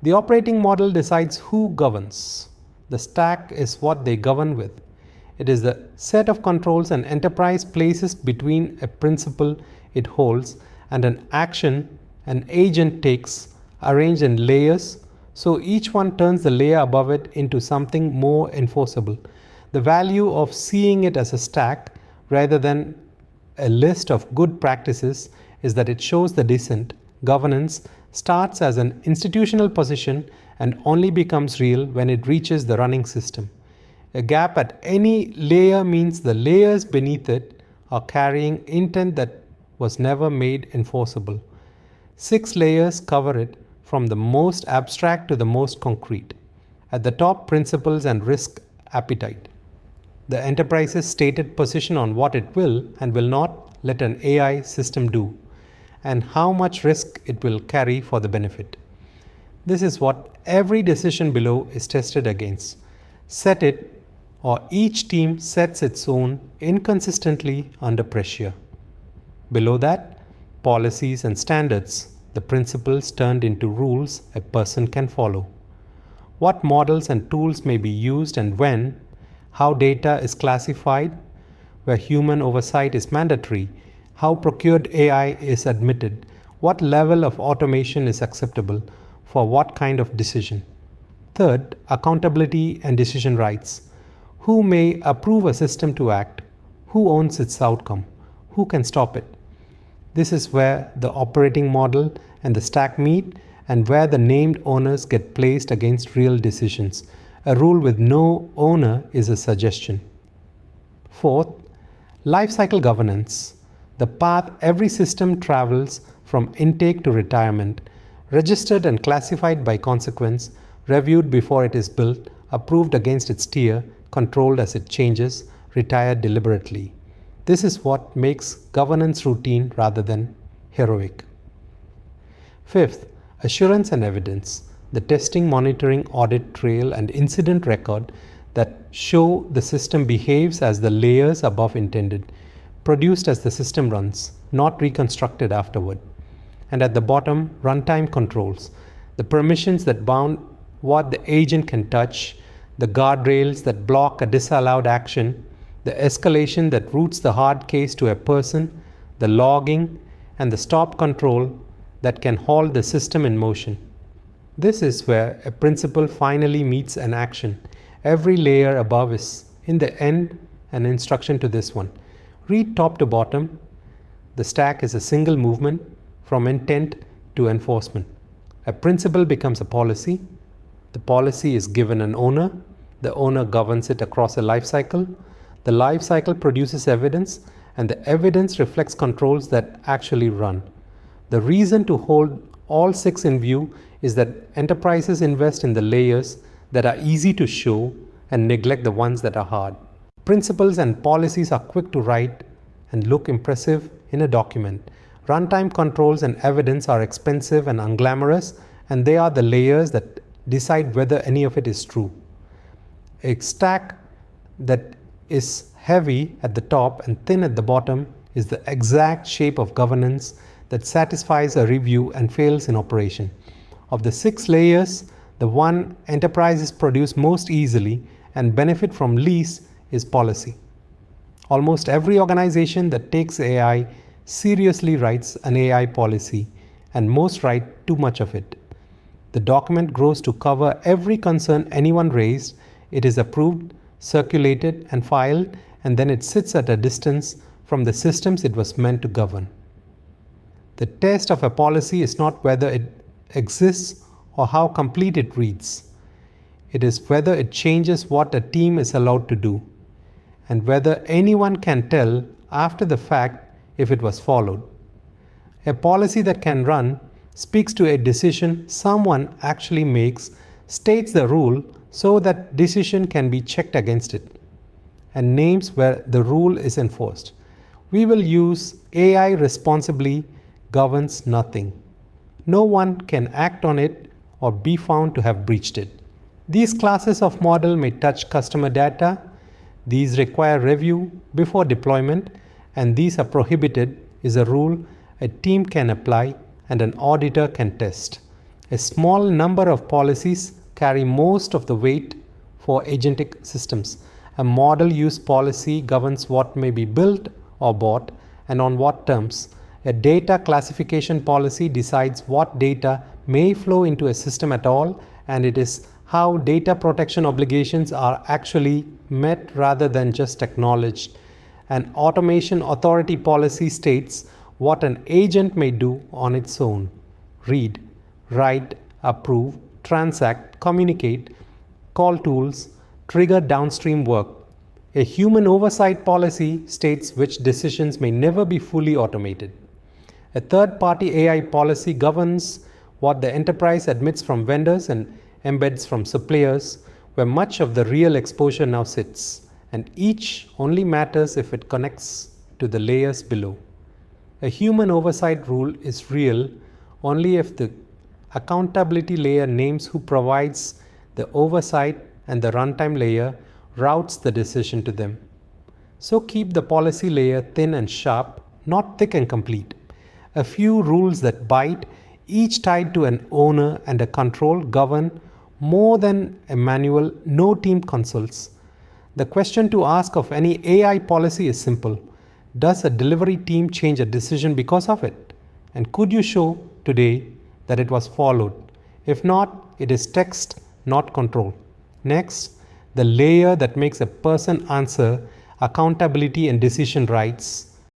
The operating model decides who governs. The stack is what they govern with. It is the set of controls an enterprise places between a principle it holds and an action an agent takes, arranged in layers, so each one turns the layer above it into something more enforceable. The value of seeing it as a stack rather than a list of good practices is that it shows the descent. Governance starts as an institutional position and only becomes real when it reaches the running system. A gap at any layer means the layers beneath it are carrying intent that was never made enforceable. 6 layers cover it, from the most abstract to the most concrete. At the top, principles and risk appetite. The enterprise's stated position on what it will and will not let an AI system do, and how much risk it will carry for the benefit. This is what every decision below is tested against. Set it, or each team sets its own inconsistently under pressure. Below that, policies and standards, the principles turned into rules a person can follow. What models and tools may be used and when, how data is classified, where human oversight is mandatory, how procured AI is admitted, what level of automation is acceptable for what kind of decision. Third, accountability and decision rights. Who may approve a system to act? Who owns its outcome? Who can stop it? This is where the operating model and the stack meet and where the named owners get placed against real decisions. A rule with no owner is a suggestion. Fourth, lifecycle governance. The path every system travels from intake to retirement, registered and classified by consequence, reviewed before it is built, approved against its tier, controlled as it changes, retired deliberately. This is what makes governance routine rather than heroic. Fifth, assurance and evidence. The testing, monitoring, audit trail, and incident record that show the system behaves as the layers above intended, produced as the system runs, not reconstructed afterward. And at the bottom, runtime controls, the permissions that bound what the agent can touch, the guardrails that block a disallowed action, the escalation that routes the hard case to a person, the logging, and the stop control that can halt the system in motion. This is where a principle finally meets an action. Every layer above is, in the end, an instruction to this one. Read top to bottom. The stack is a single movement from intent to enforcement. A principle becomes a policy. The policy is given an owner. The owner governs it across a life cycle. The life cycle produces evidence, and the evidence reflects controls that actually run. The reason to hold all 6 in view is that enterprises invest in the layers that are easy to show and neglect the ones that are hard. Principles and policies are quick to write and look impressive in a document. Runtime controls and evidence are expensive and unglamorous, and they are the layers that decide whether any of it is true. A stack that is heavy at the top and thin at the bottom is the exact shape of governance that satisfies a review and fails in operation. Of the 6 layers, the one enterprises produce most easily and benefit from least is policy. Almost every organization that takes AI seriously writes an AI policy, and most write too much of it. The document grows to cover every concern anyone raised. It is approved, circulated, and filed, and then it sits at a distance from the systems it was meant to govern. The test of a policy is not whether it exists or how complete it reads. It is whether it changes what a team is allowed to do, and whether anyone can tell after the fact if it was followed. A policy that can run speaks to a decision someone actually makes, states the rule so that decision can be checked against it, and names where the rule is enforced. We will use AI responsibly governs nothing. No one can act on it or be found to have breached it. These classes of model may touch customer data. These require review before deployment, and these are prohibited is a rule a team can apply and an auditor can test. A small number of policies carry most of the weight for agentic systems. A model use policy governs what may be built or bought and on what terms. A data classification policy decides what data may flow into a system at all, and it is how data protection obligations are actually met rather than just acknowledged. An automation authority policy states what an agent may do on its own: read, write, approve, transact, communicate, call tools, trigger downstream work. A human oversight policy states which decisions may never be fully automated. A third-party AI policy governs what the enterprise admits from vendors and embeds from suppliers, where much of the real exposure now sits, and each only matters if it connects to the layers below. A human oversight rule is real only if the accountability layer names who provides the oversight and the runtime layer routes the decision to them. So keep the policy layer thin and sharp, not thick and complete. A few rules that bite, each tied to an owner and a control, govern more than a manual no team consults. The question to ask of any AI policy is simple: does a delivery team change a decision because of it? And could you show today that it was followed? If not, it is text, not control. Next, the layer that makes a person answer: accountability and decision rights.